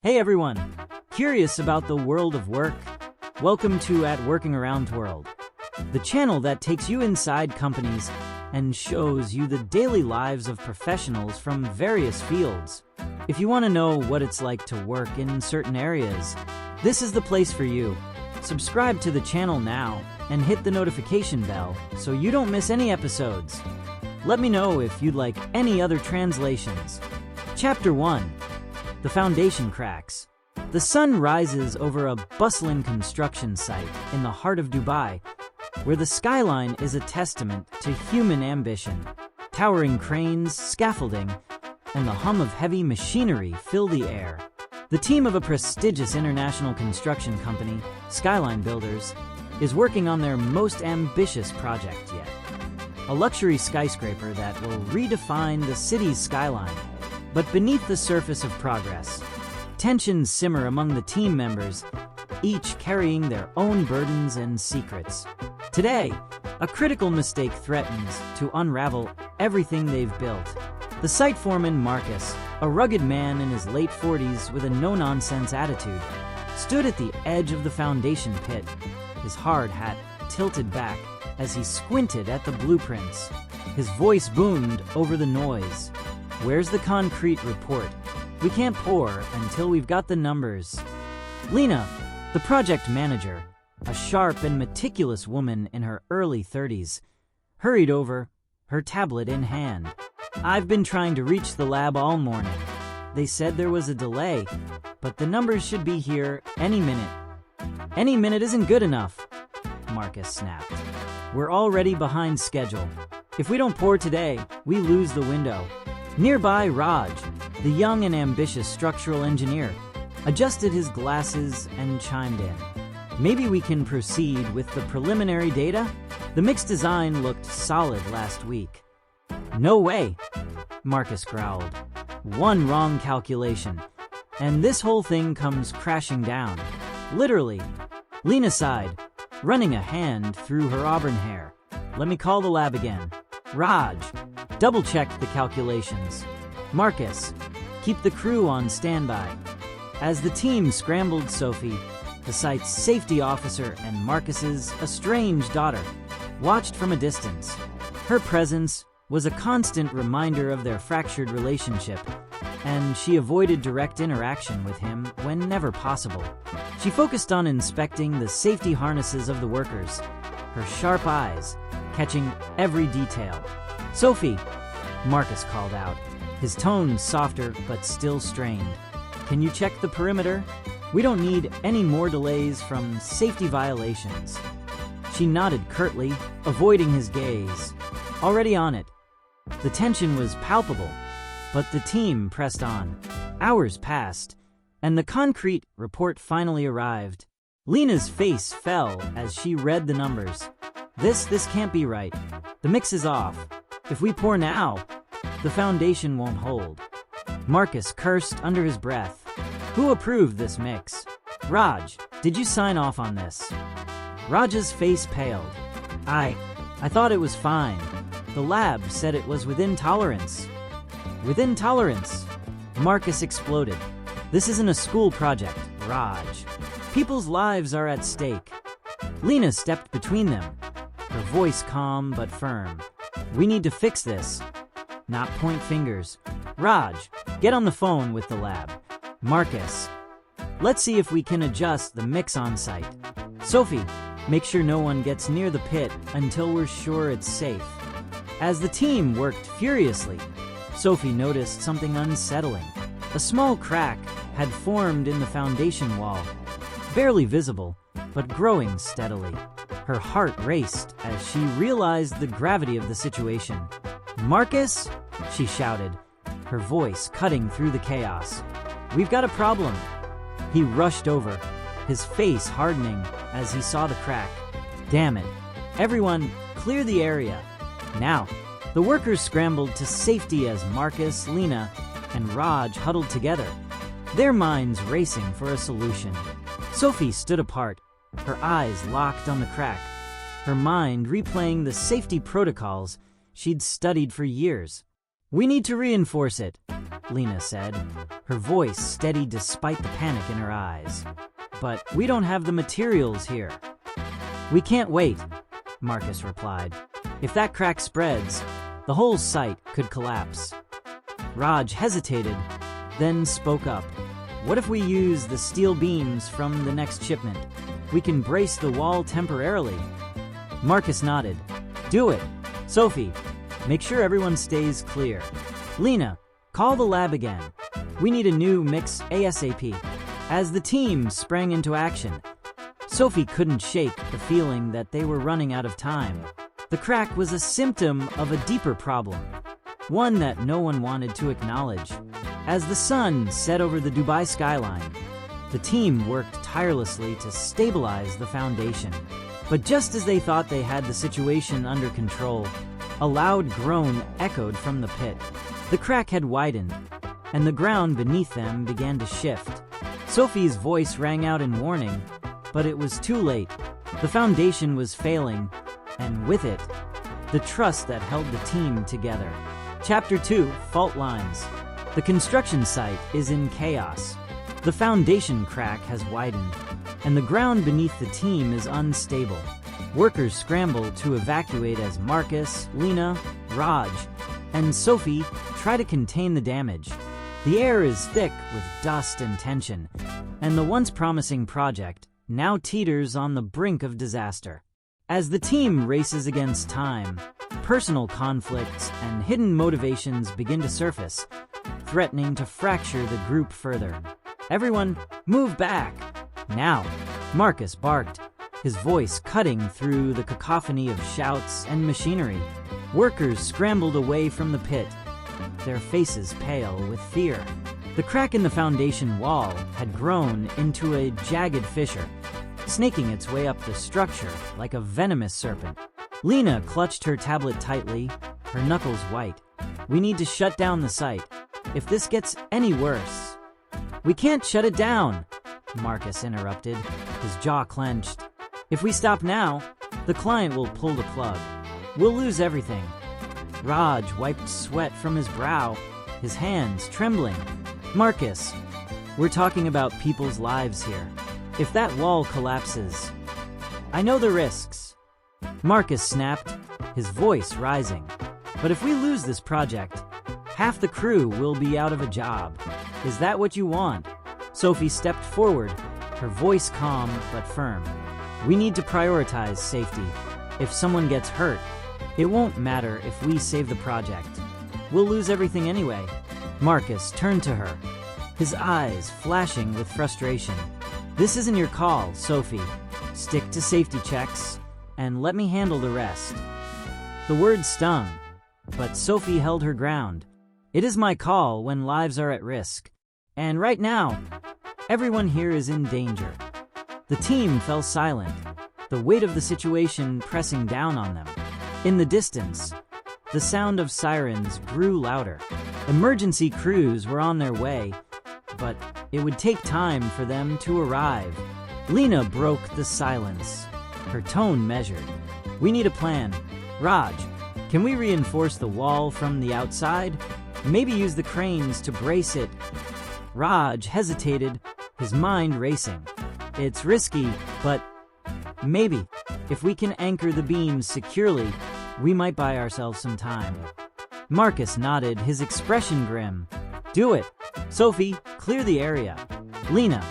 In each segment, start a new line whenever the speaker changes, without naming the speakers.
Hey everyone! Curious about the world of work? Welcome to At Working Around World, the channel that takes you inside companies and shows you the daily lives of professionals from various fields. If you want to know what it's like to work in certain areas, this is the place for you. Subscribe to the channel now and hit the notification bell so you don't miss any episodes. Let me know if you'd like any other translations. Chapter 1. The foundation cracks. The sun rises over a bustling construction site in the heart of Dubai, where the skyline is a testament to human ambition. Towering cranes, scaffolding, and the hum of heavy machinery fill the air. The team of a prestigious international construction company, Skyline Builders, is working on their most ambitious project yet. A luxury skyscraper that will redefine the city's skyline. But beneath the surface of progress, tensions simmer among the team members, each carrying their own burdens and secrets. Today, a critical mistake threatens to unravel everything they've built. The site foreman Marcus, a rugged man in his late 40s with a no-nonsense attitude, stood at the edge of the foundation pit, his hard hat tilted back as he squinted at the blueprints. His voice boomed over the noise. "Where's the concrete report? We can't pour until we've got the numbers." Lena, the project manager, a sharp and meticulous woman in her early 30s, hurried over, her tablet in hand. "I've been trying to reach the lab all morning. They said there was a delay, but the numbers should be here any minute." "Any minute isn't good enough," Marcus snapped. "We're already behind schedule. If we don't pour today, we lose the window." Nearby, Raj, the young and ambitious structural engineer, adjusted his glasses and chimed in. "Maybe we can proceed with the preliminary data? The mixed design looked solid last week." "No way," Marcus growled. "One wrong calculation, and this whole thing comes crashing down. Literally." Lena sighed, running a hand through her auburn hair. "Let me call the lab again." "Raj, double-check the calculations." "Marcus, keep the crew on standby." As the team scrambled, Sophie, the site's safety officer and Marcus's estranged daughter, watched from a distance. Her presence was a constant reminder of their fractured relationship, and she avoided direct interaction with him whenever possible. She focused on inspecting the safety harnesses of the workers, her sharp eyes catching every detail. "Sophie," Marcus called out, his tone softer but still strained. "Can you check the perimeter? We don't need any more delays from safety violations." She nodded curtly, avoiding his gaze. "Already on it." The tension was palpable, but the team pressed on. Hours passed, and the concrete report finally arrived. Lena's face fell as she read the numbers. This can't be right. The mix is off. If we pour now, the foundation won't hold." Marcus cursed under his breath. "Who approved this mix? Raj, did you sign off on this?" Raj's face paled. I thought it was fine. The lab said it was within tolerance." "Within tolerance?" Marcus exploded. "This isn't a school project, Raj. People's lives are at stake." Lena stepped between them, her voice calm but firm. "We need to fix this, not point fingers. Raj, get on the phone with the lab. Marcus, let's see if we can adjust the mix on site. Sophie, make sure no one gets near the pit until we're sure it's safe." As the team worked furiously, Sophie noticed something unsettling. A small crack had formed in the foundation wall, barely visible, but growing steadily. Her heart raced as she realized the gravity of the situation. "Marcus," she shouted, her voice cutting through the chaos. "We've got a problem." He rushed over, his face hardening as he saw the crack. "Damn it. Everyone, clear the area. Now." The workers scrambled to safety as Marcus, Lena, and Raj huddled together, their minds racing for a solution. Sophie stood apart, her eyes locked on the crack, her mind replaying the safety protocols she'd studied for years. We need to reinforce it, Lena said, her voice steady despite the panic in her eyes. But we don't have the materials here. We can't wait, Marcus replied. If that crack spreads, the whole site could collapse. Raj hesitated, then spoke up. What if we use the steel beams from the next shipment? We can brace the wall temporarily. Marcus nodded. Do it. Sophie, make sure everyone stays clear. Lena, call the lab again. We need a new mix ASAP. As the team sprang into action, Sophie couldn't shake the feeling that they were running out of time. The crack was a symptom of a deeper problem, one that no one wanted to acknowledge. As the sun set over the Dubai skyline, the team worked tirelessly to stabilize the foundation. But just as they thought they had the situation under control, a loud groan echoed from the pit. The crack had widened, and the ground beneath them began to shift. Sophie's voice rang out in warning, but it was too late. The foundation was failing, and with it, the trust that held the team together. Chapter 2, Fault Lines. The construction site is in chaos. The foundation crack has widened, and the ground beneath the team is unstable. Workers scramble to evacuate as Marcus, Lena, Raj, and Sophie try to contain the damage. The air is thick with dust and tension, and the once promising project now teeters on the brink of disaster. As the team races against time, personal conflicts and hidden motivations begin to surface, threatening to fracture the group further. Everyone, move back! Now, Marcus barked, his voice cutting through the cacophony of shouts and machinery. Workers scrambled away from the pit, their faces pale with fear. The crack in the foundation wall had grown into a jagged fissure, snaking its way up the structure like a venomous serpent. Lena clutched her tablet tightly, her knuckles white. We need to shut down the site. If this gets any worse... We can't shut it down, Marcus interrupted, his jaw clenched. If we stop now, the client will pull the plug. We'll lose everything. Raj wiped sweat from his brow, his hands trembling. Marcus, we're talking about people's lives here. If that wall collapses... I know the risks. Marcus snapped, his voice rising. But if we lose this project, half the crew will be out of a job. Is that what you want? Sophie stepped forward, her voice calm but firm. We need to prioritize safety. If someone gets hurt, it won't matter if we save the project. We'll lose everything anyway. Marcus turned to her, his eyes flashing with frustration. This isn't your call, Sophie. Stick to safety checks, and let me handle the rest. The words stung, but Sophie held her ground. It is my call when lives are at risk. And right now, everyone here is in danger. The team fell silent, the weight of the situation pressing down on them. In the distance, the sound of sirens grew louder. Emergency crews were on their way, but it would take time for them to arrive. Lena broke the silence, her tone measured. We need a plan. Raj, can we reinforce the wall from the outside? Maybe use the cranes to brace it. Raj hesitated, his mind racing. It's risky, but maybe. If we can anchor the beams securely, we might buy ourselves some time. Marcus nodded, his expression grim. Do it. Sophie, clear the area. Lena,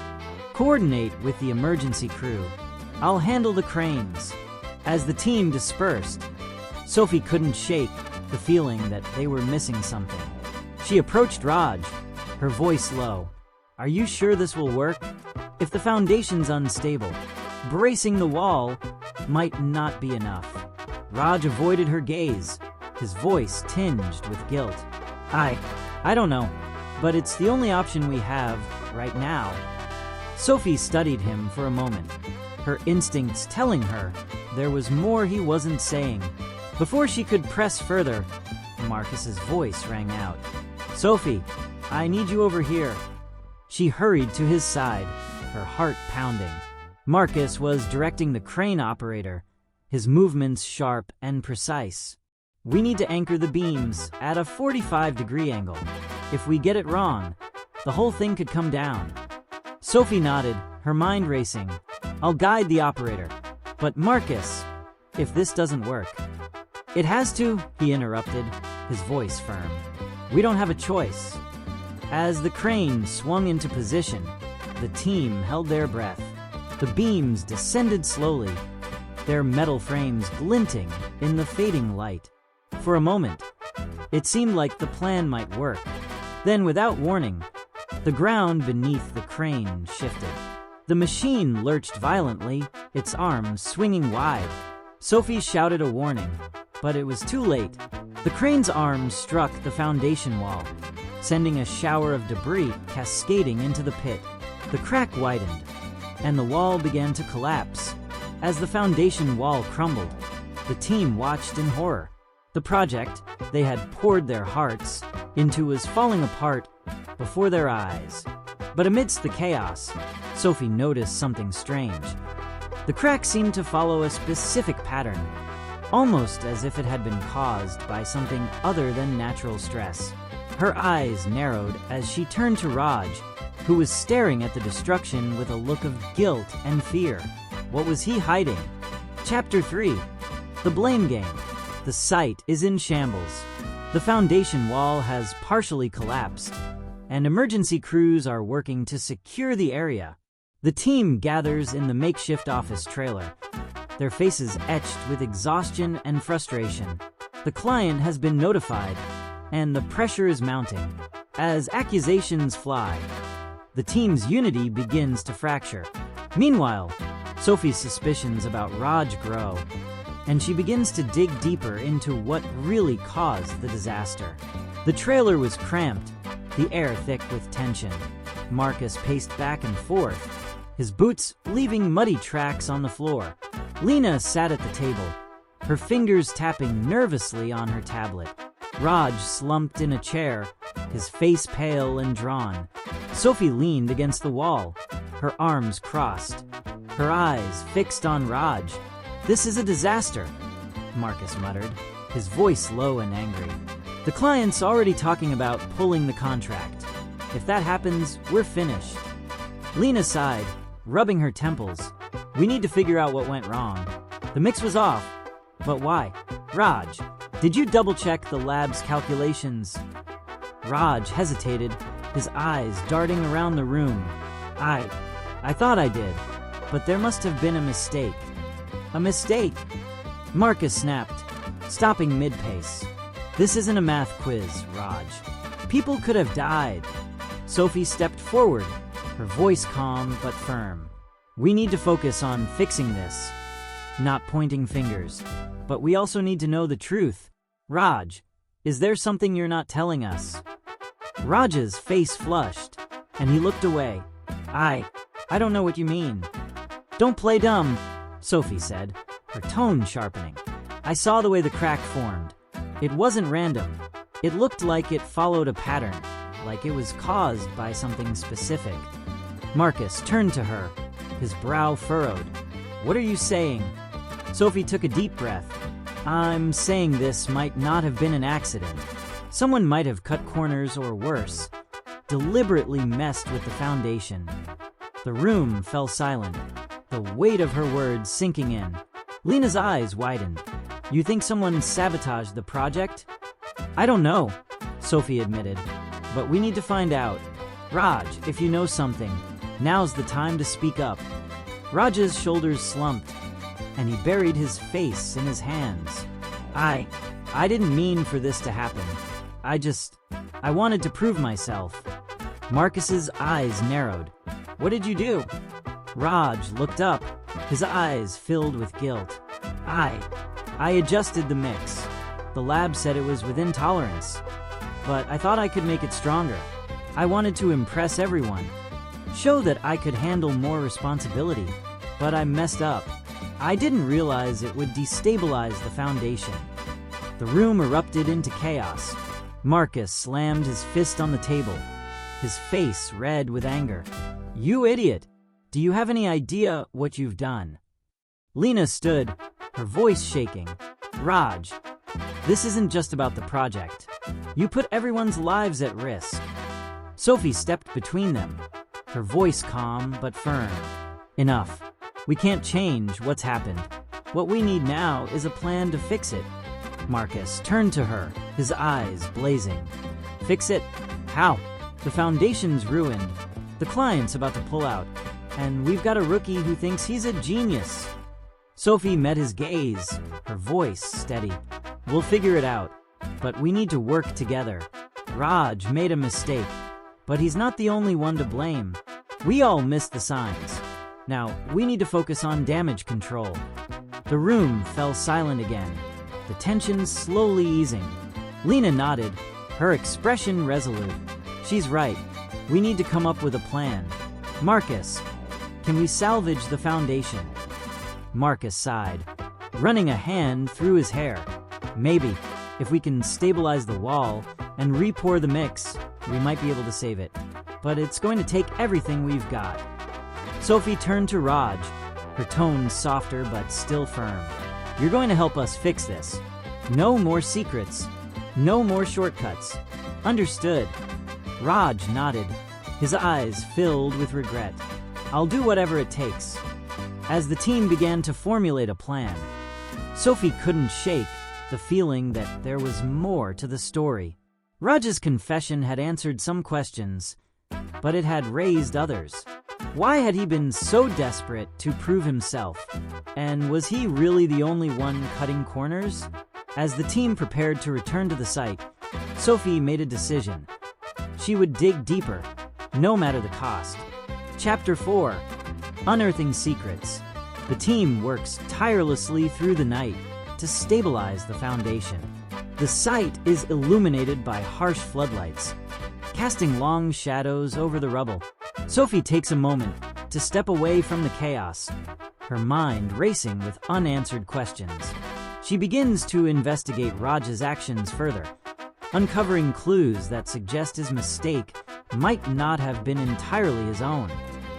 coordinate with the emergency crew. I'll handle the cranes. As the team dispersed, Sophie couldn't shake the feeling that they were missing something. She approached Raj, her voice low. Are you sure this will work? If the foundation's unstable, bracing the wall might not be enough. Raj avoided her gaze, his voice tinged with guilt. I don't know, but it's the only option we have right now. Sophie studied him for a moment, her instincts telling her there was more he wasn't saying. Before she could press further, Marcus's voice rang out. Sophie, I need you over here. She hurried to his side, her heart pounding. Marcus was directing the crane operator, his movements sharp and precise. We need to anchor the beams at a 45-degree angle. If we get it wrong, the whole thing could come down. Sophie nodded, her mind racing. I'll guide the operator. But Marcus, if this doesn't work. It has to, he interrupted, his voice firm. We don't have a choice. As the crane swung into position, the team held their breath. The beams descended slowly, their metal frames glinting in the fading light. For a moment, it seemed like the plan might work. Then, without warning, the ground beneath the crane shifted. The machine lurched violently, its arms swinging wide. Sophie shouted a warning, but it was too late. The crane's arms struck the foundation wall, sending a shower of debris cascading into the pit. The crack widened, and the wall began to collapse. As the foundation wall crumbled, the team watched in horror. The project they had poured their hearts into was falling apart before their eyes. But amidst the chaos, Sophie noticed something strange. The crack seemed to follow a specific pattern, almost as if it had been caused by something other than natural stress. Her eyes narrowed as she turned to Raj, who was staring at the destruction with a look of guilt and fear. What was he hiding? Chapter 3. The Blame Game. The site is in shambles. The foundation wall has partially collapsed, and emergency crews are working to secure the area. The team gathers in the makeshift office trailer, their faces etched with exhaustion and frustration. The client has been notified, and the pressure is mounting. As accusations fly, the team's unity begins to fracture. Meanwhile, Sophie's suspicions about Raj grow, and she begins to dig deeper into what really caused the disaster. The trailer was cramped, the air thick with tension. Marcus paced back and forth, his boots leaving muddy tracks on the floor. Lena sat at the table, her fingers tapping nervously on her tablet. Raj slumped in a chair, his face pale and drawn. Sophie leaned against the wall, her arms crossed, her eyes fixed on Raj. This is a disaster, Marcus muttered, his voice low and angry. The client's already talking about pulling the contract. If that happens, we're finished. Lena sighed, rubbing her temples. We need to figure out what went wrong. The mix was off. But why? Raj, did you double-check the lab's calculations? Raj hesitated, his eyes darting around the room. I thought I did, but there must have been a mistake. A mistake? Marcus snapped, stopping mid-pace. This isn't a math quiz, Raj. People could have died. Sophie stepped forward, her voice calm but firm. We need to focus on fixing this, not pointing fingers. But we also need to know the truth. Raj, is there something you're not telling us? Raj's face flushed, and he looked away. I don't know what you mean. Don't play dumb, Sophie said, her tone sharpening. I saw the way the crack formed. It wasn't random. It looked like it followed a pattern, like it was caused by something specific. Marcus turned to her, his brow furrowed. What are you saying? Sophie took a deep breath. I'm saying this might not have been an accident. Someone might have cut corners or worse, deliberately messed with the foundation. The room fell silent, the weight of her words sinking in. Lena's eyes widened. You think someone sabotaged the project? I don't know, Sophie admitted, but we need to find out. Raj, if you know something, now's the time to speak up. Raj's shoulders slumped, and he buried his face in his hands. I didn't mean for this to happen. I wanted to prove myself. Marcus's eyes narrowed. What did you do? Raj looked up, his eyes filled with guilt. I adjusted the mix. The lab said it was within tolerance, but I thought I could make it stronger. I wanted to impress everyone, show that I could handle more responsibility, but I messed up. I didn't realize it would destabilize the foundation. The room erupted into chaos. Marcus slammed his fist on the table, his face red with anger. You idiot! Do you have any idea what you've done? Lena stood, her voice shaking. Raj, This isn't just about the project. You put everyone's lives at risk. Sophie stepped between them, her voice calm but firm. Enough. We can't change what's happened. What we need now is a plan to fix it. Marcus turned to her, his eyes blazing. Fix it? How? The foundation's ruined. The client's about to pull out. And we've got a rookie who thinks he's a genius. Sophie met his gaze, her voice steady. We'll figure it out, but we need to work together. Raj made a mistake, but he's not the only one to blame. We all missed the signs. Now, we need to focus on damage control. The room fell silent again, the tension slowly easing. Lena nodded, her expression resolute. She's right. We need to come up with a plan. Marcus, can we salvage the foundation? Marcus sighed, running a hand through his hair. Maybe, if we can stabilize the wall and re-pour the mix, we might be able to save it. But it's going to take everything we've got. Sophie turned to Raj, her tone softer but still firm. You're going to help us fix this. No more secrets. No more shortcuts. Understood. Raj nodded, his eyes filled with regret. I'll do whatever it takes. As the team began to formulate a plan, Sophie couldn't shake the feeling that there was more to the story. Raj's confession had answered some questions, but it had raised others. Why had he been so desperate to prove himself? And was he really the only one cutting corners? As the team prepared to return to the site, Sophie made a decision. She would dig deeper, no matter the cost. Chapter 4. Unearthing Secrets. The team works tirelessly through the night to stabilize the foundation. The site is illuminated by harsh floodlights, casting long shadows over the rubble. Sophie takes a moment to step away from the chaos, her mind racing with unanswered questions. She begins to investigate Raj's actions further, uncovering clues that suggest his mistake might not have been entirely his own.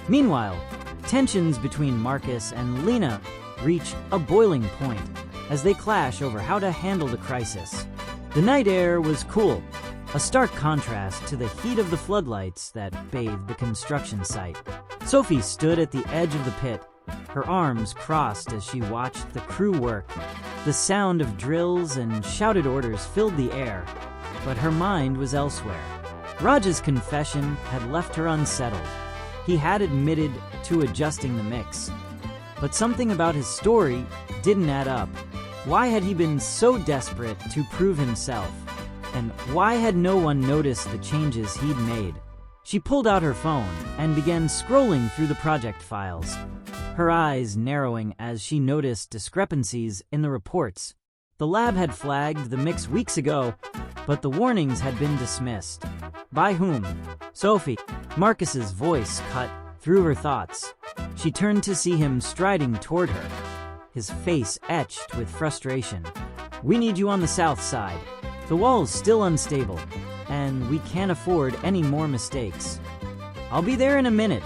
Meanwhile, tensions between Marcus and Lena reach a boiling point as they clash over how to handle the crisis. The night air was cool, a stark contrast to the heat of the floodlights that bathed the construction site. Sophie stood at the edge of the pit, her arms crossed as she watched the crew work. The sound of drills and shouted orders filled the air, but her mind was elsewhere. Raj's confession had left her unsettled. He had admitted to adjusting the mix, but something about his story didn't add up. Why had he been so desperate to prove himself? And why had no one noticed the changes he'd made? She pulled out her phone and began scrolling through the project files, her eyes narrowing as she noticed discrepancies in the reports. The lab had flagged the mix weeks ago, but the warnings had been dismissed. By whom? Sophie. Marcus's voice cut through her thoughts. She turned to see him striding toward her, his face etched with frustration. We need you on the south side. The wall's still unstable, and we can't afford any more mistakes. I'll be there in a minute,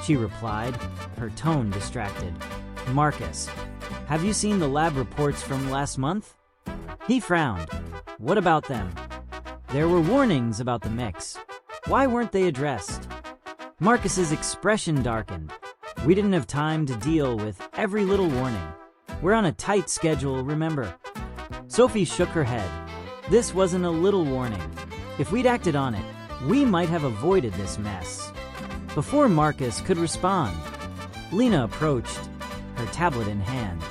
she replied, her tone distracted. Marcus, have you seen the lab reports from last month? He frowned. What about them? There were warnings about the mix. Why weren't they addressed? Marcus's expression darkened. We didn't have time to deal with every little warning. We're on a tight schedule, remember? Sophie shook her head. This wasn't a little warning. If we'd acted on it, we might have avoided this mess. Before Marcus could respond, Lena approached, her tablet in hand.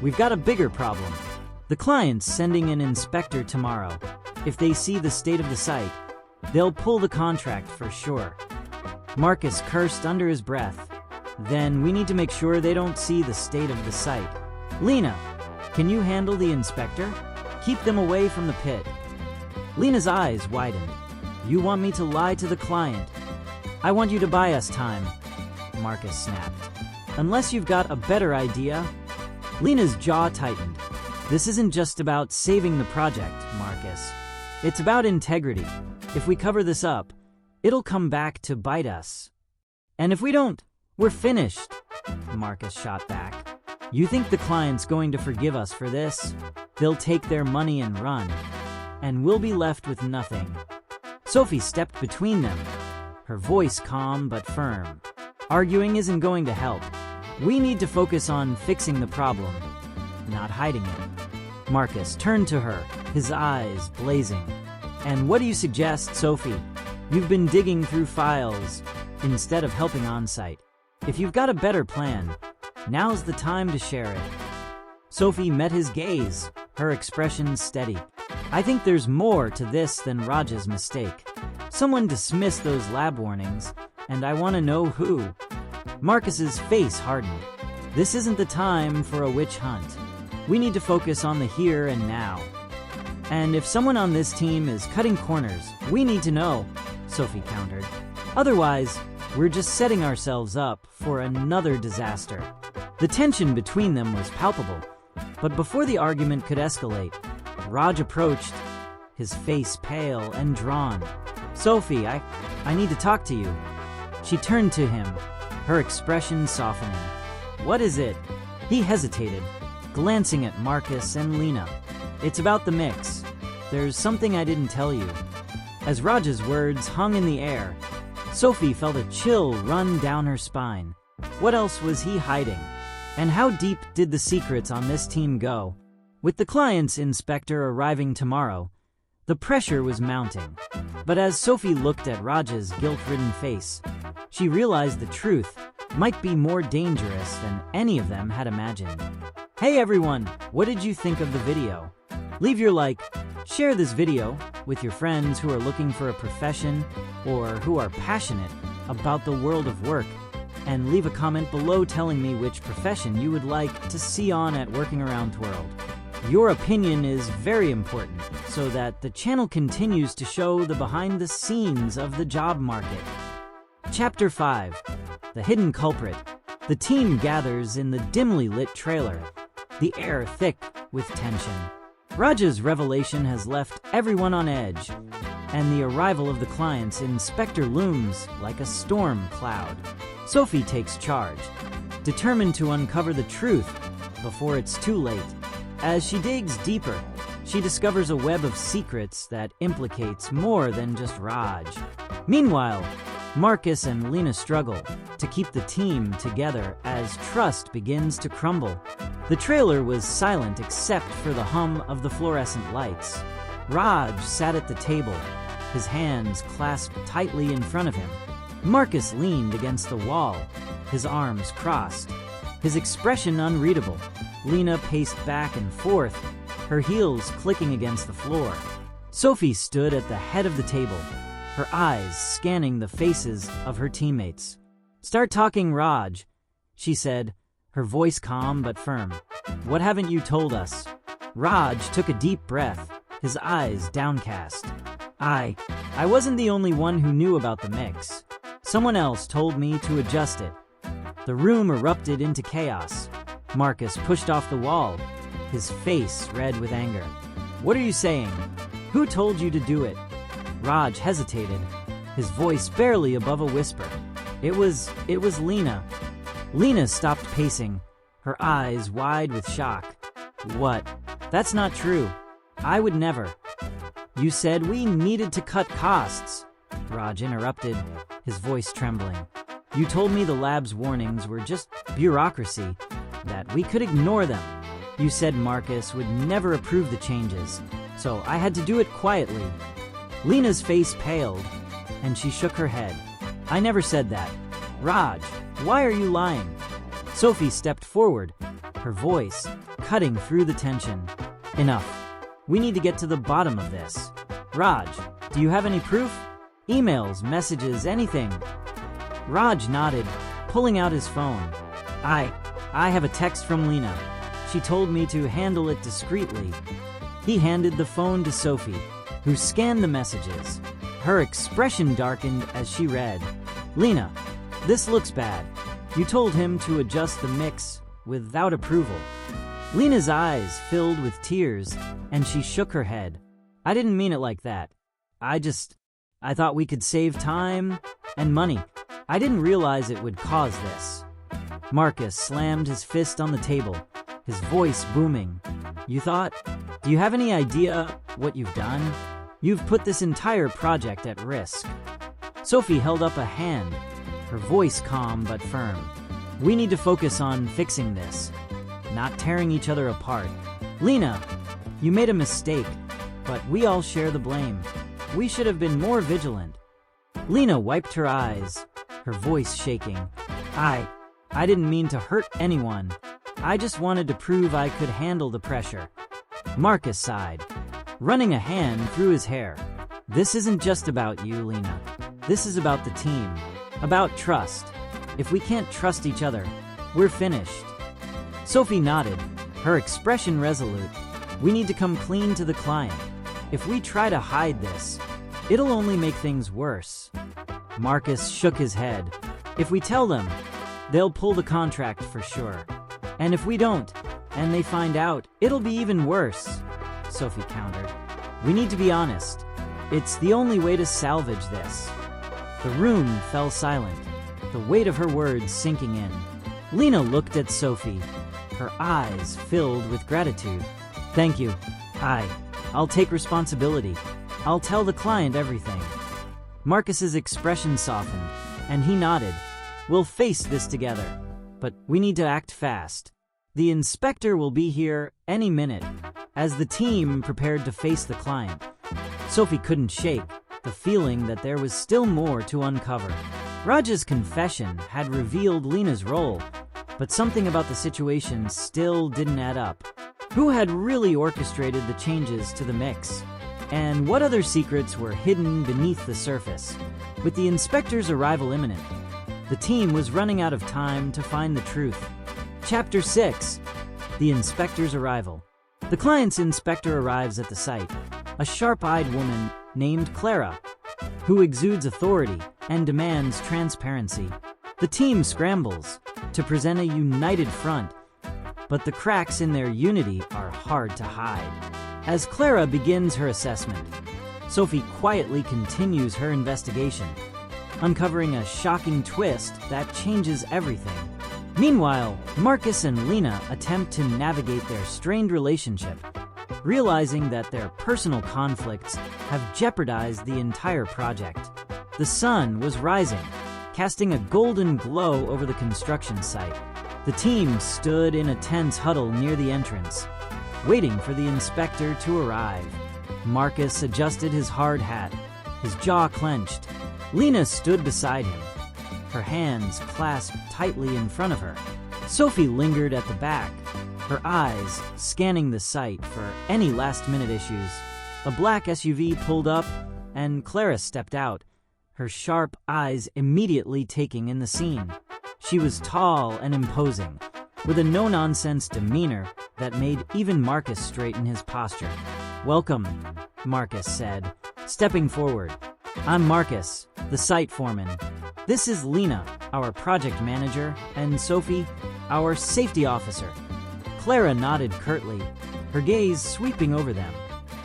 We've got a bigger problem. The client's sending an inspector tomorrow. If they see the state of the site, they'll pull the contract for sure. Marcus cursed under his breath. Then we need to make sure they don't see the state of the site. Lena, can you handle the inspector? Keep them away from the pit. Lena's eyes widened. You want me to lie to the client? I want you to buy us time, Marcus snapped. Unless you've got a better idea. Lena's jaw tightened. This isn't just about saving the project, Marcus. It's about integrity. If we cover this up, it'll come back to bite us. And if we don't, we're finished, Marcus shot back. You think the client's going to forgive us for this? They'll take their money and run, and we'll be left with nothing. Sophie stepped between them, her voice calm but firm. Arguing isn't going to help. We need to focus on fixing the problem, not hiding it. Marcus turned to her, his eyes blazing. And what do you suggest, Sophie? You've been digging through files instead of helping on site. If you've got a better plan, now's the time to share it. Sophie met his gaze, her expression steady. I think there's more to this than Raj's mistake. Someone dismissed those lab warnings, and I want to know who. Marcus's face hardened. This isn't the time for a witch hunt. We need to focus on the here and now. And if someone on this team is cutting corners, we need to know, Sophie countered. Otherwise, we're just setting ourselves up for another disaster. The tension between them was palpable, but before the argument could escalate, Raj approached, his face pale and drawn. Sophie, I need to talk to you. She turned to him, her expression softening. What is it? He hesitated, glancing at Marcus and Lena. It's about the mix. There's something I didn't tell you. As Raj's words hung in the air, Sophie felt a chill run down her spine. What else was he hiding? And how deep did the secrets on this team go? With the client's inspector arriving tomorrow, the pressure was mounting. But as Sophie looked at Raj's guilt-ridden face, she realized the truth might be more dangerous than any of them had imagined. Hey everyone, what did you think of the video? Leave your like, share this video with your friends who are looking for a profession or who are passionate about the world of work, and leave a comment below telling me which profession you would like to see on at Working Around World. Your opinion is very important so that the channel continues to show the behind the scenes of the job market. Chapter 5. The Hidden Culprit. The team gathers in the dimly lit trailer, the air thick with tension. Raj's revelation has left everyone on edge, and the arrival of the client's inspector looms like a storm cloud. Sophie takes charge, determined to uncover the truth before it's too late. As she digs deeper, she discovers a web of secrets that implicates more than just Raj. Meanwhile, Marcus and Lena struggle to keep the team together as trust begins to crumble. The trailer was silent except for the hum of the fluorescent lights. Raj sat at the table, his hands clasped tightly in front of him. Marcus leaned against the wall, his arms crossed, his expression unreadable. Lena paced back and forth, her heels clicking against the floor. Sophie stood at the head of the table, her eyes scanning the faces of her teammates. Start talking, Raj, she said, her voice calm but firm. What haven't you told us? Raj took a deep breath, his eyes downcast. I wasn't the only one who knew about the mix. Someone else told me to adjust it. The room erupted into chaos. Marcus pushed off the wall, his face red with anger. What are you saying? Who told you to do it? Raj hesitated, his voice barely above a whisper. It was Lena. Lena stopped pacing, her eyes wide with shock. What? That's not true. I would never. You said we needed to cut costs, Raj interrupted, his voice trembling. You told me the lab's warnings were just bureaucracy, that we could ignore them. You said Marcus would never approve the changes, so I had to do it quietly. Lena's face paled, and she shook her head. I never said that. Raj, why are you lying? Sophie stepped forward, her voice cutting through the tension. Enough. We need to get to the bottom of this. Raj, do you have any proof? Emails, messages, anything? Raj nodded, pulling out his phone. I have a text from Lena. She told me to handle it discreetly. He handed the phone to Sophie, who scanned the messages. Her expression darkened as she read. Lena, this looks bad. You told him to adjust the mix without approval. Lena's eyes filled with tears, and she shook her head. I didn't mean it like that. I thought we could save time and money. I didn't realize it would cause this. Marcus slammed his fist on the table, his voice booming. You thought Do you have any idea what you've done? You've put this entire project at risk. Sophie held up a hand, her voice calm but firm. We need to focus on fixing this, not tearing each other apart. Lena, you made a mistake, but we all share the blame. We should have been more vigilant. Lena wiped her eyes, her voice shaking. I didn't mean to hurt anyone. I just wanted to prove I could handle the pressure. Marcus sighed, running a hand through his hair. This isn't just about you, Lena. This is about the team, about trust. If we can't trust each other, we're finished. Sophie nodded, her expression resolute. We need to come clean to the client. If we try to hide this, it'll only make things worse. Marcus shook his head. If we tell them, they'll pull the contract for sure. And if we don't, and they find out, it'll be even worse, Sophie countered. We need to be honest. It's the only way to salvage this. The room fell silent, the weight of her words sinking in. Lena looked at Sophie, her eyes filled with gratitude. Thank you. I'll take responsibility. I'll tell the client everything. Marcus's expression softened, and he nodded. We'll face this together, but we need to act fast. The inspector will be here any minute. As the team prepared to face the client, Sophie couldn't shake the feeling that there was still more to uncover. Raj's confession had revealed Lena's role, but something about the situation still didn't add up. Who had really orchestrated the changes to the mix? And what other secrets were hidden beneath the surface? With the inspector's arrival imminent, the team was running out of time to find the truth. Chapter 6. The Inspector's Arrival. The client's inspector arrives at the site, a sharp-eyed woman named Clara, who exudes authority and demands transparency. The team scrambles to present a united front, but the cracks in their unity are hard to hide. As Clara begins her assessment, Sophie quietly continues her investigation, uncovering a shocking twist that changes everything. Meanwhile, Marcus and Lena attempt to navigate their strained relationship, realizing that their personal conflicts have jeopardized the entire project. The sun was rising, casting a golden glow over the construction site. The team stood in a tense huddle near the entrance, waiting for the inspector to arrive. Marcus adjusted his hard hat, his jaw clenched. Lena stood beside him, her hands clasped tightly in front of her. Sophie lingered at the back, her eyes scanning the site for any last-minute issues. A black SUV pulled up, and Clara stepped out, her sharp eyes immediately taking in the scene. She was tall and imposing, with a no-nonsense demeanor that made even Marcus straighten his posture. "Welcome," Marcus said, stepping forward. "I'm Marcus, the site foreman. This is Lena, our project manager, and Sophie, our safety officer." Clara nodded curtly, her gaze sweeping over them.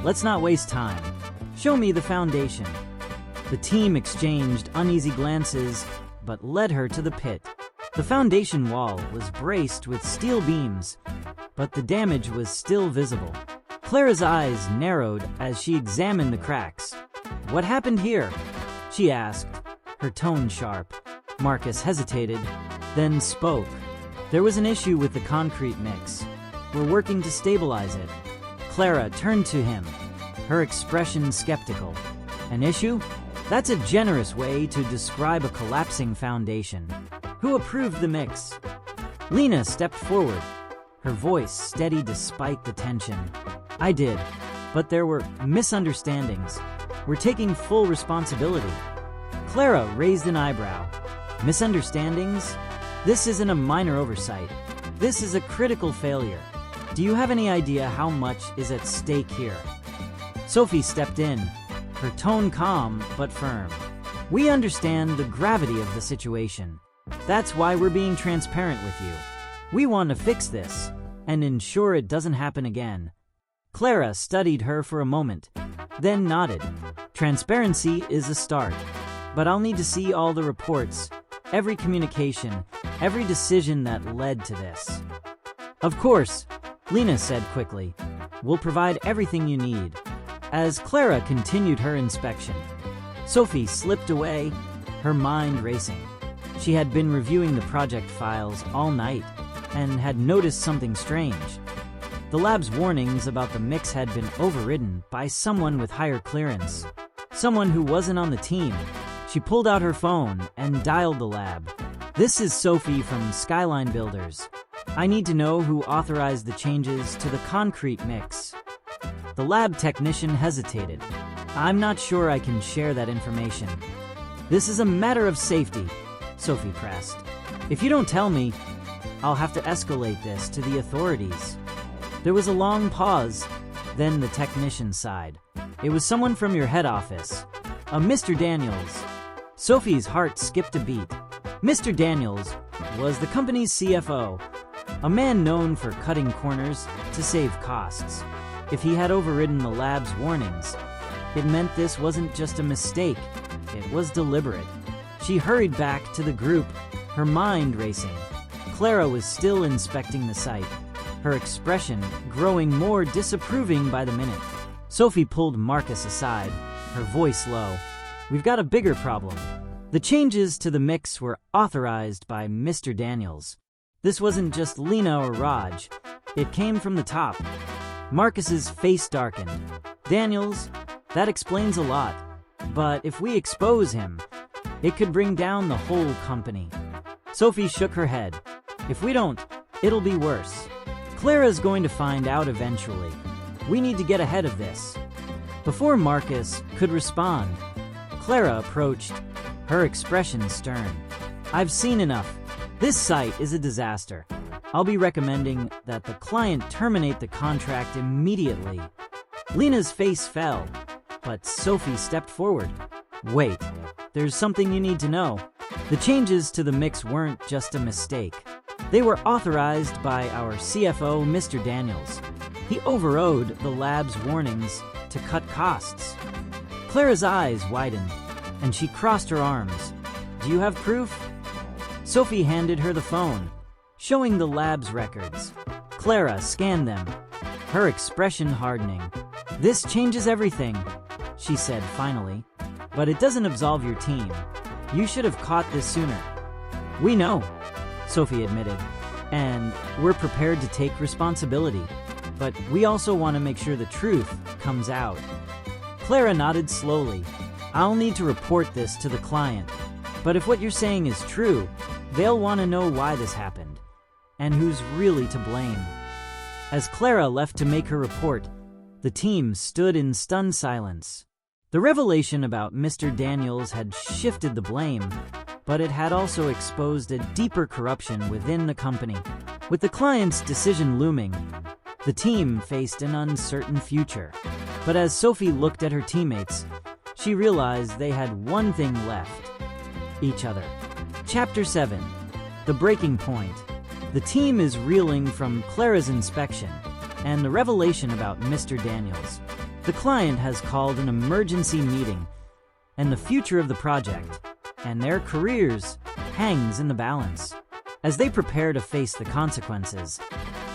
"Let's not waste time. Show me the foundation." The team exchanged uneasy glances, but led her to the pit. The foundation wall was braced with steel beams, but the damage was still visible. Clara's eyes narrowed as she examined the cracks. "What happened here?" she asked, her tone sharp. Marcus hesitated, then spoke. "There was an issue with the concrete mix. We're working to stabilize it." Clara turned to him, her expression skeptical. "An issue? That's a generous way to describe a collapsing foundation. Who approved the mix?" Lena stepped forward, her voice steady despite the tension. "I did, but there were misunderstandings. We're taking full responsibility." Clara raised an eyebrow. "Misunderstandings? This isn't a minor oversight. This is a critical failure. Do you have any idea how much is at stake here?" Sophie stepped in, her tone calm but firm. "We understand the gravity of the situation. That's why we're being transparent with you. We want to fix this and ensure it doesn't happen again." Clara studied her for a moment, then nodded. "Transparency is a start, but I'll need to see all the reports, every communication, every decision that led to this." "Of course," Lena said quickly. We'll provide everything you need." As Clara continued her inspection, Sophie slipped away, her mind racing. She had been reviewing the project files all night and had noticed something strange. The lab's warnings about the mix had been overridden by someone with higher clearance, someone who wasn't on the team. She pulled out her phone and dialed the lab. "This is Sophie from Skyline Builders. I need to know who authorized the changes to the concrete mix." The lab technician hesitated. "I'm not sure I can share that information." "This is a matter of safety," Sophie pressed. "If you don't tell me, I'll have to escalate this to the authorities." There was a long pause, then the technician sighed. "It was someone from your head office, a Mr. Daniels." Sophie's heart skipped a beat. Mr. Daniels was the company's CFO, a man known for cutting corners to save costs. If he had overridden the lab's warnings, it meant this wasn't just a mistake, it was deliberate. She hurried back to the group, her mind racing. Clara was still inspecting the site, her expression growing more disapproving by the minute. Sophie pulled Marcus aside, her voice low. "We've got a bigger problem. The changes to the mix were authorized by Mr. Daniels. This wasn't just Lena or Raj, it came from the top." Marcus's face darkened. "Daniels, that explains a lot. But if we expose him, it could bring down the whole company." Sophie shook her head. "If we don't, it'll be worse. Clara's going to find out eventually. We need to get ahead of this." Before Marcus could respond, Clara approached, her expression stern. "I've seen enough. This site is a disaster. I'll be recommending that the client terminate the contract immediately." Lena's face fell, but Sophie stepped forward. "Wait, there's something you need to know. The changes to the mix weren't just a mistake. They were authorized by our CFO, Mr. Daniels. He overrode the lab's warnings to cut costs." Clara's eyes widened, and she crossed her arms. "Do you have proof?" Sophie handed her the phone, showing the lab's records. Clara scanned them, her expression hardening. "This changes everything," she said finally. "But it doesn't absolve your team. You should have caught this sooner." "We know," Sophie admitted, "and we're prepared to take responsibility. But we also want to make sure the truth comes out." Clara nodded slowly. "I'll need to report this to the client. But if what you're saying is true, they'll want to know why this happened, and who's really to blame." As Clara left to make her report, the team stood in stunned silence. The revelation about Mr. Daniels had shifted the blame, but it had also exposed a deeper corruption within the company. With the client's decision looming, the team faced an uncertain future. But as Sophie looked at her teammates, she realized they had one thing left: each other. Chapter 7. The Breaking Point. The team is reeling from Clara's inspection and the revelation about Mr. Daniels. The client has called an emergency meeting, and the future of the project and their careers hangs in the balance. As they prepare to face the consequences,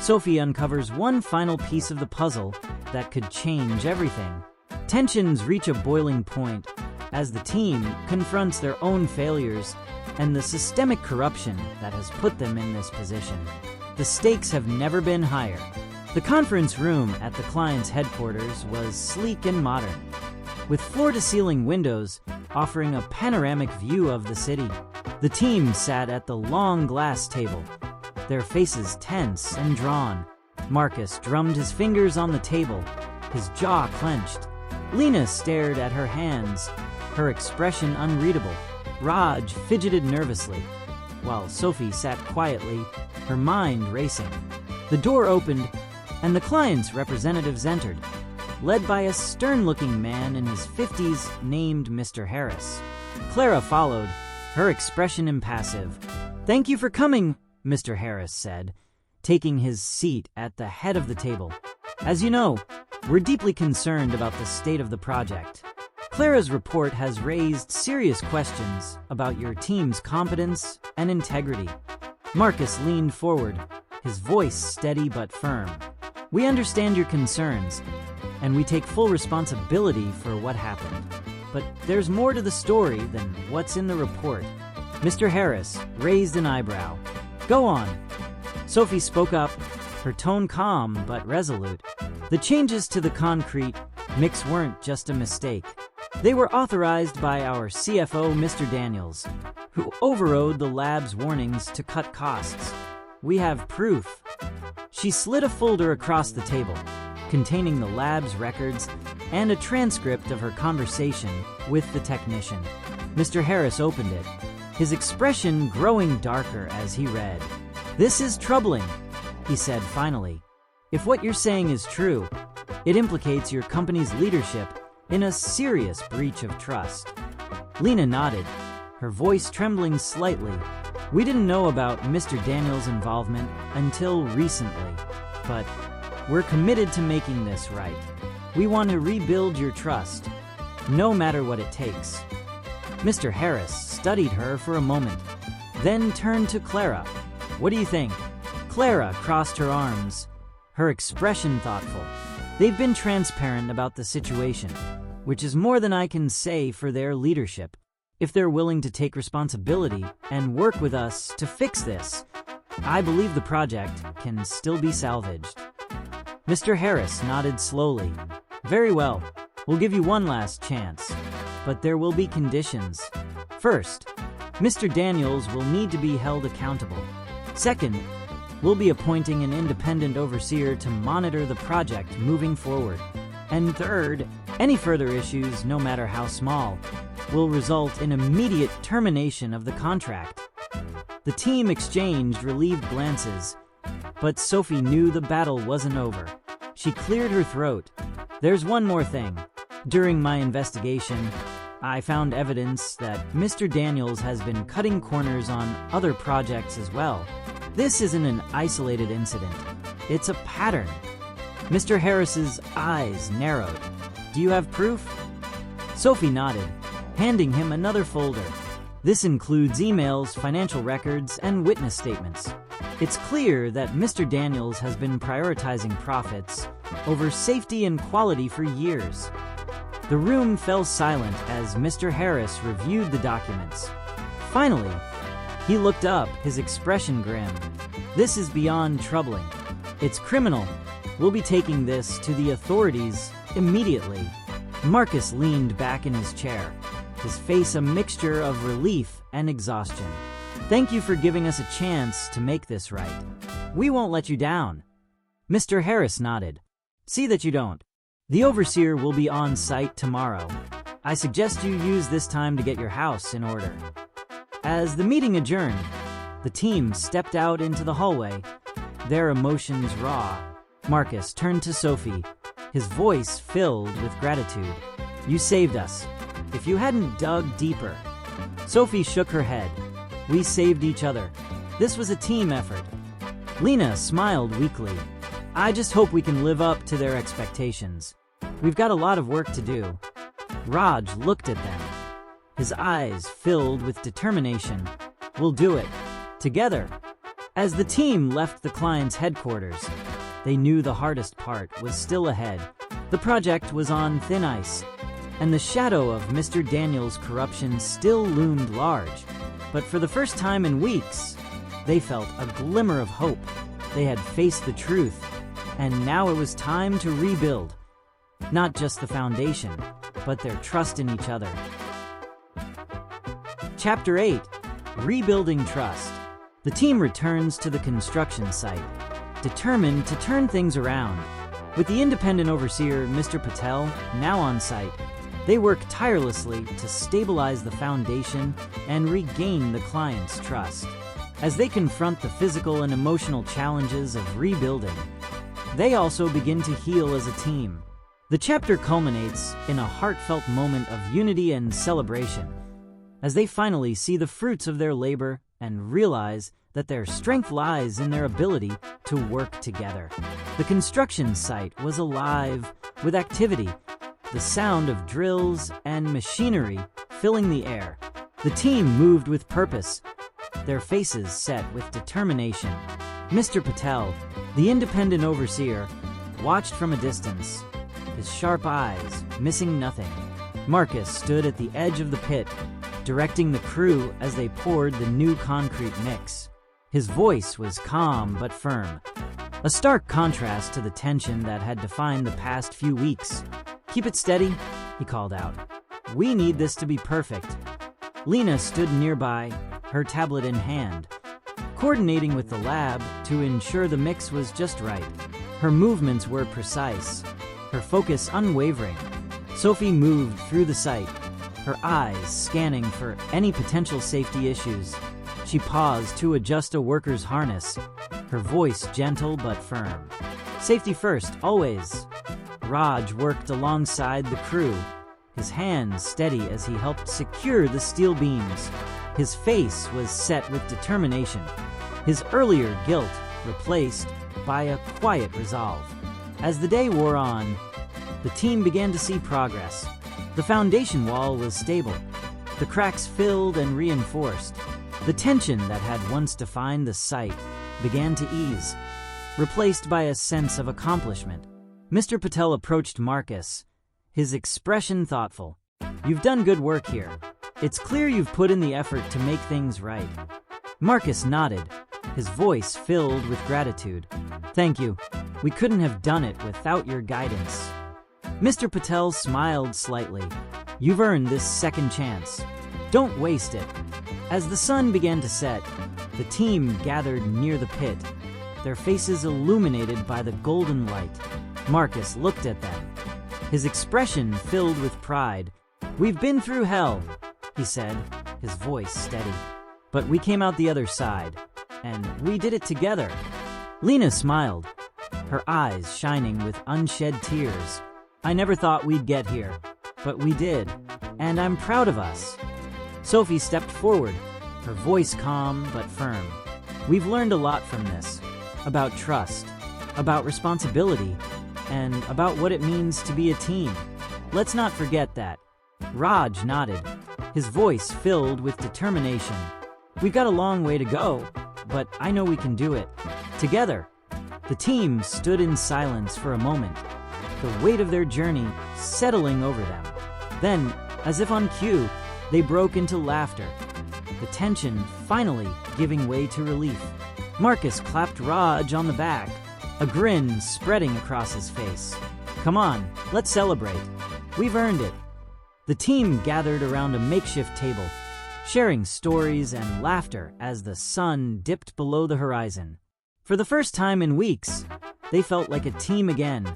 Sophie uncovers one final piece of the puzzle that could change everything. Tensions reach a boiling point as the team confronts their own failures and the systemic corruption that has put them in this position. The stakes have never been higher. The conference room at the client's headquarters was sleek and modern, with floor-to-ceiling windows offering a panoramic view of the city. The team sat at the long glass table, their faces tense and drawn. Marcus drummed his fingers on the table, his jaw clenched. Lena stared at her hands, her expression unreadable. Raj fidgeted nervously, while Sophie sat quietly, her mind racing. The door opened, and the client's representatives entered, led by a stern-looking man in his 50s named Mr. Harris. Clara followed, her expression impassive. "Thank you for coming," Mr. Harris said, taking his seat at the head of the table. "As you know, we're deeply concerned about the state of the project. Clara's report has raised serious questions about your team's competence and integrity." Marcus leaned forward, his voice steady but firm. We understand your concerns, and we take full responsibility for what happened. But there's more to the story than what's in the report. Mr. Harris raised an eyebrow. Go on. Sophie spoke up, her tone calm but resolute. The changes to the concrete mix weren't just a mistake. They were authorized by our CFO, Mr. Daniels, who overrode the lab's warnings to cut costs. We have proof. She slid a folder across the table, containing the lab's records and a transcript of her conversation with the technician. Mr. Harris opened it, his expression growing darker as he read. "This is troubling," he said finally. "If what you're saying is true, it implicates your company's leadership in a serious breach of trust." Lena nodded, her voice trembling slightly. "We didn't know about Mr. Daniels' involvement until recently, but we're committed to making this right. We want to rebuild your trust, no matter what it takes." Mr. Harris studied her for a moment, then turned to Clara. "What do you think?" Clara crossed her arms, her expression thoughtful. "They've been transparent about the situation, which is more than I can say for their leadership. If they're willing to take responsibility and work with us to fix this, I believe the project can still be salvaged." Mr. Harris nodded slowly. "Very well. We'll give you one last chance, but there will be conditions. First, Mr. Daniels will need to be held accountable. Second, we'll be appointing an independent overseer to monitor the project moving forward. And third, any further issues, no matter how small, will result in immediate termination of the contract." The team exchanged relieved glances, but Sophie knew the battle wasn't over. She cleared her throat. "There's one more thing. During my investigation, I found evidence that Mr. Daniels has been cutting corners on other projects as well. This isn't an isolated incident. It's a pattern." Mr. Harris's eyes narrowed. "Do you have proof?" Sophie nodded, handing him another folder. "This includes emails, financial records, and witness statements. It's clear that Mr. Daniels has been prioritizing profits over safety and quality for years." The room fell silent as Mr. Harris reviewed the documents. Finally, he looked up, his expression grim. "This is beyond troubling. It's criminal. We'll be taking this to the authorities immediately." Marcus leaned back in his chair, his face a mixture of relief and exhaustion. "Thank you for giving us a chance to make this right. We won't let you down." Mr. Harris nodded. "See that you don't. The overseer will be on site tomorrow. I suggest you use this time to get your house in order." As the meeting adjourned, the team stepped out into the hallway, their emotions raw. Marcus turned to Sophie, his voice filled with gratitude. "You saved us. If you hadn't dug deeper." Sophie shook her head. "We saved each other. This was a team effort." Lena smiled weakly. "I just hope we can live up to their expectations. We've got a lot of work to do." Raj looked at them, his eyes filled with determination. "We'll do it. Together." As the team left the client's headquarters, they knew the hardest part was still ahead. The project was on thin ice, and the shadow of Mr. Daniels' corruption still loomed large. But for the first time in weeks, they felt a glimmer of hope. They had faced the truth, and now it was time to rebuild. Not just the foundation, but their trust in each other. Chapter 8. Rebuilding Trust. The team returns to the construction site, determined to turn things around. With the independent overseer, Mr. Patel, now on site, they work tirelessly to stabilize the foundation and regain the client's trust. As they confront the physical and emotional challenges of rebuilding, they also begin to heal as a team. The chapter culminates in a heartfelt moment of unity and celebration, as they finally see the fruits of their labor and realize that their strength lies in their ability to work together. The construction site was alive with activity, the sound of drills and machinery filling the air. The team moved with purpose, their faces set with determination. Mr. Patel, the independent overseer, watched from a distance, his sharp eyes missing nothing. Marcus stood at the edge of the pit, directing the crew as they poured the new concrete mix. His voice was calm but firm, a stark contrast to the tension that had defined the past few weeks. "Keep it steady," he called out. "We need this to be perfect." Lena stood nearby, her tablet in hand, coordinating with the lab to ensure the mix was just right. Her movements were precise, her focus unwavering. Sophie moved through the site, her eyes scanning for any potential safety issues. She paused to adjust a worker's harness, her voice gentle but firm. "Safety first, always." Raj worked alongside the crew, his hands steady as he helped secure the steel beams. His face was set with determination, his earlier guilt replaced by a quiet resolve. As the day wore on, the team began to see progress. The foundation wall was stable, the cracks filled and reinforced. The tension that had once defined the site began to ease, replaced by a sense of accomplishment. Mr. Patel approached Marcus, his expression thoughtful. "You've done good work here. It's clear you've put in the effort to make things right." Marcus nodded, his voice filled with gratitude. "Thank you. We couldn't have done it without your guidance." Mr. Patel smiled slightly. "You've earned this second chance. Don't waste it." As the sun began to set, the team gathered near the pit, their faces illuminated by the golden light. Marcus looked at them, his expression filled with pride. "We've been through hell," he said, his voice steady. "But we came out the other side, and we did it together." Lena smiled, her eyes shining with unshed tears. "I never thought we'd get here, but we did, and I'm proud of us." Sophie stepped forward, her voice calm but firm. "We've learned a lot from this, about trust, about responsibility, and about what it means to be a team. Let's not forget that." Raj nodded, his voice filled with determination. "We've got a long way to go, but I know we can do it. Together." The team stood in silence for a moment, the weight of their journey settling over them. Then, as if on cue, they broke into laughter, the tension finally giving way to relief. Marcus clapped Raj on the back, a grin spreading across his face. "Come on, let's celebrate. We've earned it." The team gathered around a makeshift table, sharing stories and laughter as the sun dipped below the horizon. For the first time in weeks, they felt like a team again,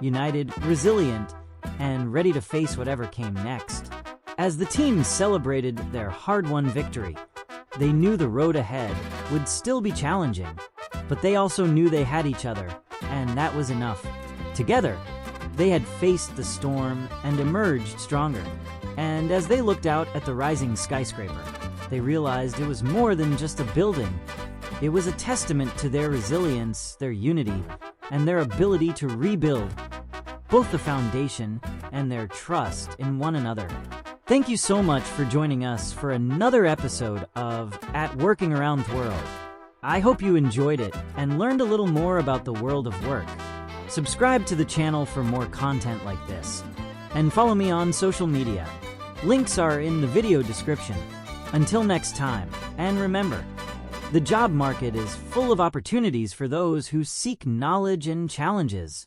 united, resilient, and ready to face whatever came next. As the team celebrated their hard-won victory, they knew the road ahead would still be challenging, but they also knew they had each other, and that was enough. Together, they had faced the storm and emerged stronger. And as they looked out at the rising skyscraper, they realized it was more than just a building. It was a testament to their resilience, their unity, and their ability to rebuild both the foundation and their trust in one another. Thank you so much for joining us for another episode of At Working Around the World. I hope you enjoyed it and learned a little more about the world of work. Subscribe to the channel for more content like this, and follow me on social media. Links are in the video description. Until next time, and remember, the job market is full of opportunities for those who seek knowledge and challenges.